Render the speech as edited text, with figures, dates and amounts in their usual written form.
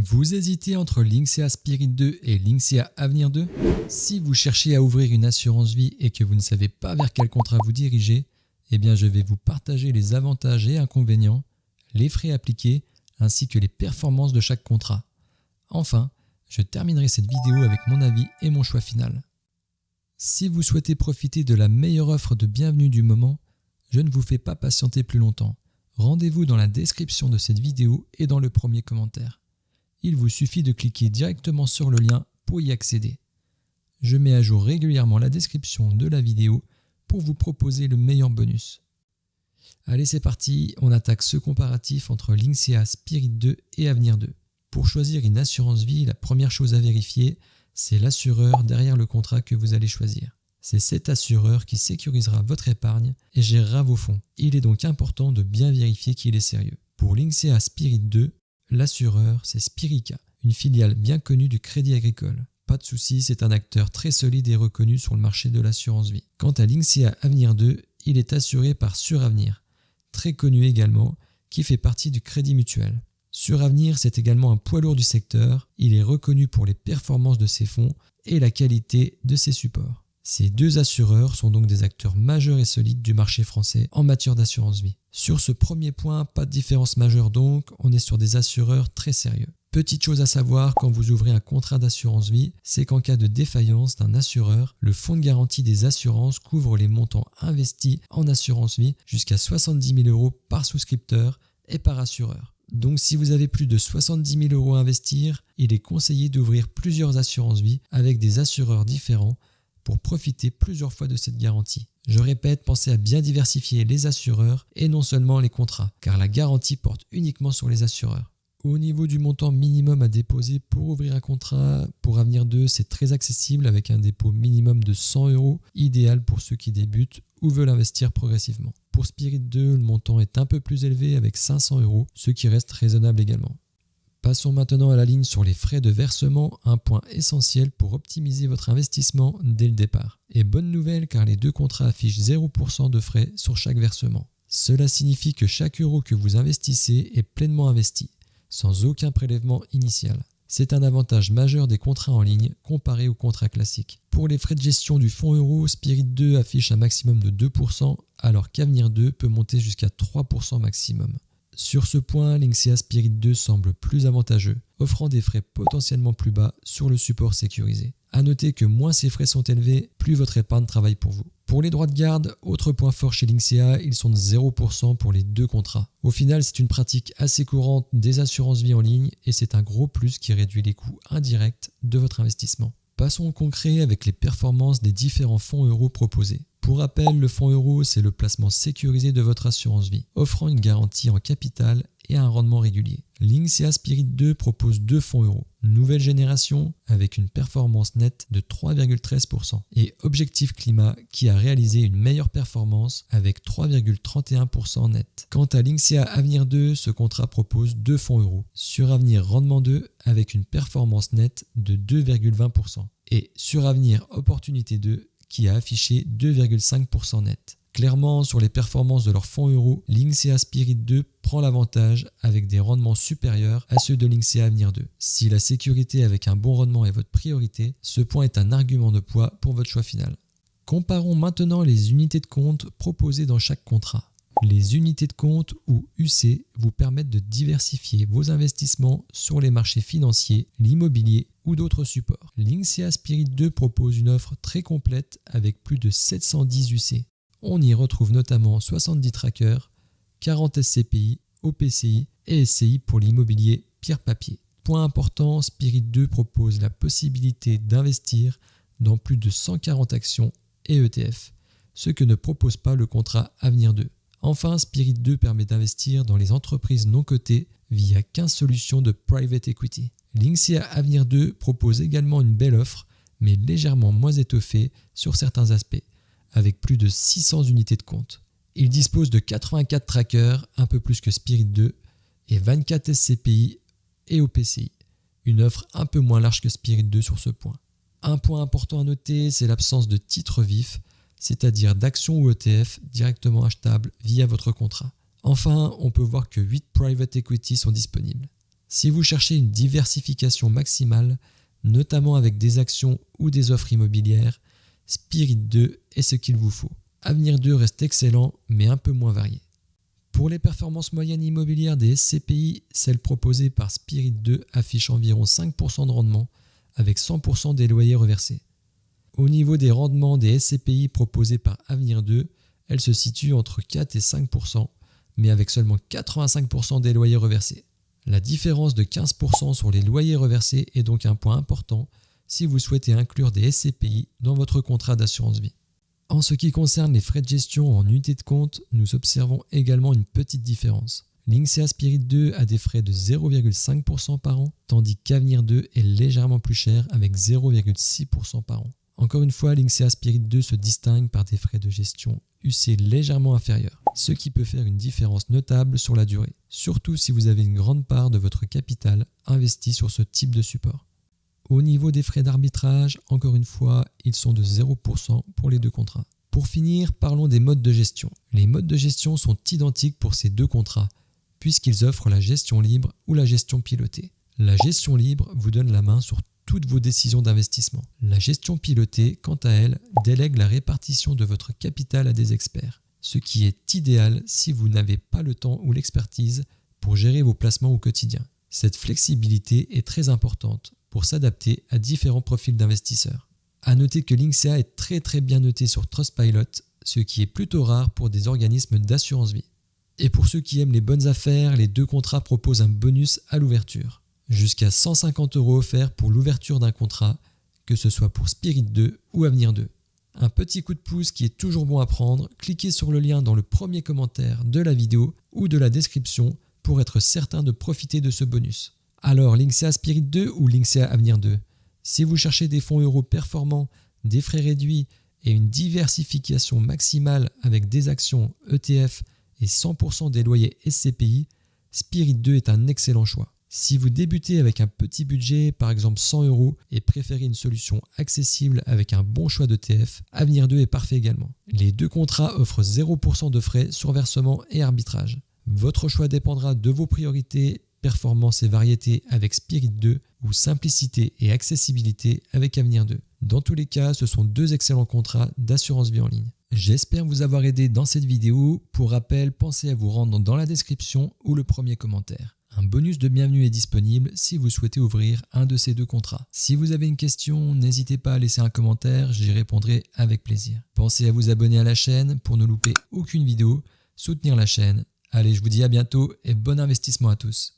Vous hésitez entre Linksea Spirit 2 et Linksea Avenir 2? Si vous cherchez à ouvrir une assurance vie et que vous ne savez pas vers quel contrat vous diriger, eh bien je vais vous partager les avantages et inconvénients, les frais appliqués, ainsi que les performances de chaque contrat. Enfin, je terminerai cette vidéo avec mon avis et mon choix final. Si vous souhaitez profiter de la meilleure offre de bienvenue du moment, je ne vous fais pas patienter plus longtemps. Rendez-vous dans la description de cette vidéo et dans le premier commentaire. Il vous suffit de cliquer directement sur le lien pour y accéder. Je mets à jour régulièrement la description de la vidéo pour vous proposer le meilleur bonus. Allez, c'est parti, on attaque ce comparatif entre Linksea Spirit 2 et Avenir 2. Pour choisir une assurance vie, la première chose à vérifier, c'est l'assureur derrière le contrat que vous allez choisir. C'est cet assureur qui sécurisera votre épargne et gérera vos fonds. Il est donc important de bien vérifier qu'il est sérieux. Pour Linksea Spirit 2, l'assureur, c'est Spirica, une filiale bien connue du Crédit Agricole. Pas de souci, c'est un acteur très solide et reconnu sur le marché de l'assurance vie. Quant à Linksea Avenir 2, il est assuré par Suravenir, très connu également, qui fait partie du Crédit Mutuel. Suravenir, c'est également un poids lourd du secteur. Il est reconnu pour les performances de ses fonds et la qualité de ses supports. Ces deux assureurs sont donc des acteurs majeurs et solides du marché français en matière d'assurance vie. Sur ce premier point, pas de différence majeure donc, on est sur des assureurs très sérieux. Petite chose à savoir quand vous ouvrez un contrat d'assurance vie, c'est qu'en cas de défaillance d'un assureur, le fonds de garantie des assurances couvre les montants investis en assurance vie jusqu'à 70 000 € par souscripteur et par assureur. Donc si vous avez plus de 70 000 € à investir, il est conseillé d'ouvrir plusieurs assurances vie avec des assureurs différents pour profiter plusieurs fois de cette garantie. Je répète, pensez à bien diversifier les assureurs et non seulement les contrats, car la garantie porte uniquement sur les assureurs. Au niveau du montant minimum à déposer pour ouvrir un contrat, pour Avenir 2, c'est très accessible avec un dépôt minimum de 100 €, idéal pour ceux qui débutent ou veulent investir progressivement. Pour Spirit 2, le montant est un peu plus élevé avec 500 €, ce qui reste raisonnable également. Passons maintenant à la ligne sur les frais de versement, un point essentiel pour optimiser votre investissement dès le départ. Et bonne nouvelle car les deux contrats affichent 0% de frais sur chaque versement. Cela signifie que chaque euro que vous investissez est pleinement investi, sans aucun prélèvement initial. C'est un avantage majeur des contrats en ligne comparé aux contrats classiques. Pour les frais de gestion du fonds euro, Spirit 2 affiche un maximum de 2%, alors qu'Avenir 2 peut monter jusqu'à 3% maximum. Sur ce point, Linksea Spirit 2 semble plus avantageux, offrant des frais potentiellement plus bas sur le support sécurisé. A noter que moins ces frais sont élevés, plus votre épargne travaille pour vous. Pour les droits de garde, autre point fort chez Linksea, ils sont de 0% pour les deux contrats. Au final, c'est une pratique assez courante des assurances vie en ligne et c'est un gros plus qui réduit les coûts indirects de votre investissement. Passons au concret avec les performances des différents fonds euros proposés. Pour rappel, le fonds euro, c'est le placement sécurisé de votre assurance vie, offrant une garantie en capital et un rendement régulier. Linksea Spirit 2 propose deux fonds euros, nouvelle génération avec une performance nette de 3,13% et Objectif Climat qui a réalisé une meilleure performance avec 3,31% net. Quant à Linksea Avenir 2, ce contrat propose deux fonds euros, Suravenir Rendement 2 avec une performance nette de 2,20% et Suravenir Opportunité 2 qui a affiché 2,5% net. Clairement, sur les performances de leurs fonds euros, Linksea Spirit 2 prend l'avantage avec des rendements supérieurs à ceux de Linksea Avenir 2. Si la sécurité avec un bon rendement est votre priorité, ce point est un argument de poids pour votre choix final. Comparons maintenant les unités de compte proposées dans chaque contrat. Les unités de compte ou UC vous permettent de diversifier vos investissements sur les marchés financiers, l'immobilier ou d'autres supports. Linksea Spirit 2 propose une offre très complète avec plus de 710 UC. On y retrouve notamment 70 trackers, 40 SCPI, OPCI et SCI pour l'immobilier pierre-papier. Point important, Spirit 2 propose la possibilité d'investir dans plus de 140 actions et ETF, ce que ne propose pas le contrat Avenir 2. Enfin, Spirit 2 permet d'investir dans les entreprises non cotées via 15 solutions de private equity. Linksea Avenir 2 propose également une belle offre, mais légèrement moins étoffée sur certains aspects, avec plus de 600 unités de compte. Il dispose de 84 trackers, un peu plus que Spirit 2, et 24 SCPI et OPCI, une offre un peu moins large que Spirit 2 sur ce point. Un point important à noter, c'est l'absence de titres vifs, c'est-à-dire d'actions ou ETF directement achetables via votre contrat. Enfin, on peut voir que 8 private equity sont disponibles. Si vous cherchez une diversification maximale, notamment avec des actions ou des offres immobilières, Spirit 2 est ce qu'il vous faut. Avenir 2 reste excellent, mais un peu moins varié. Pour les performances moyennes immobilières des SCPI, celles proposées par Spirit 2 affichent environ 5% de rendement, avec 100% des loyers reversés. Au niveau des rendements des SCPI proposés par Avenir 2, elles se situent entre 4 et 5%, mais avec seulement 85% des loyers reversés. La différence de 15% sur les loyers reversés est donc un point important si vous souhaitez inclure des SCPI dans votre contrat d'assurance vie. En ce qui concerne les frais de gestion en unité de compte, nous observons également une petite différence. Lynxea Spirit 2 a des frais de 0,5% par an, tandis qu'Avenir 2 est légèrement plus cher avec 0,6% par an. Encore une fois, Lynxea Spirit 2 se distingue par des frais de gestion UC légèrement inférieurs, ce qui peut faire une différence notable sur la durée, surtout si vous avez une grande part de votre capital investi sur ce type de support. Au niveau des frais d'arbitrage, encore une fois, ils sont de 0% pour les deux contrats. Pour finir, parlons des modes de gestion. Les modes de gestion sont identiques pour ces deux contrats, puisqu'ils offrent la gestion libre ou la gestion pilotée. La gestion libre vous donne la main sur toutes vos décisions d'investissement. La gestion pilotée, quant à elle, délègue la répartition de votre capital à des experts, ce qui est idéal si vous n'avez pas le temps ou l'expertise pour gérer vos placements au quotidien. Cette flexibilité est très importante pour s'adapter à différents profils d'investisseurs. A noter que Lynxea est très bien noté sur Trustpilot, ce qui est plutôt rare pour des organismes d'assurance vie. Et pour ceux qui aiment les bonnes affaires, les deux contrats proposent un bonus à l'ouverture. Jusqu'à 150 € offerts pour l'ouverture d'un contrat, que ce soit pour Spirit 2 ou Avenir 2. Un petit coup de pouce qui est toujours bon à prendre, cliquez sur le lien dans le premier commentaire de la vidéo ou de la description pour être certain de profiter de ce bonus. Alors, Lynxea Spirit 2 ou Lynxea Avenir 2 ? Si vous cherchez des fonds euros performants, des frais réduits et une diversification maximale avec des actions, ETF et 100% des loyers SCPI, Spirit 2 est un excellent choix. Si vous débutez avec un petit budget, par exemple 100 € et préférez une solution accessible avec un bon choix d'ETF, Avenir 2 est parfait également. Les deux contrats offrent 0% de frais sur versement et arbitrage. Votre choix dépendra de vos priorités, performance et variété avec Spirit 2 ou simplicité et accessibilité avec Avenir 2. Dans tous les cas, ce sont deux excellents contrats d'assurance vie en ligne. J'espère vous avoir aidé dans cette vidéo. Pour rappel, pensez à vous rendre dans la description ou le premier commentaire. Un bonus de bienvenue est disponible si vous souhaitez ouvrir un de ces deux contrats. Si vous avez une question, n'hésitez pas à laisser un commentaire, j'y répondrai avec plaisir. Pensez à vous abonner à la chaîne pour ne louper aucune vidéo, soutenir la chaîne. Allez, je vous dis à bientôt et bon investissement à tous.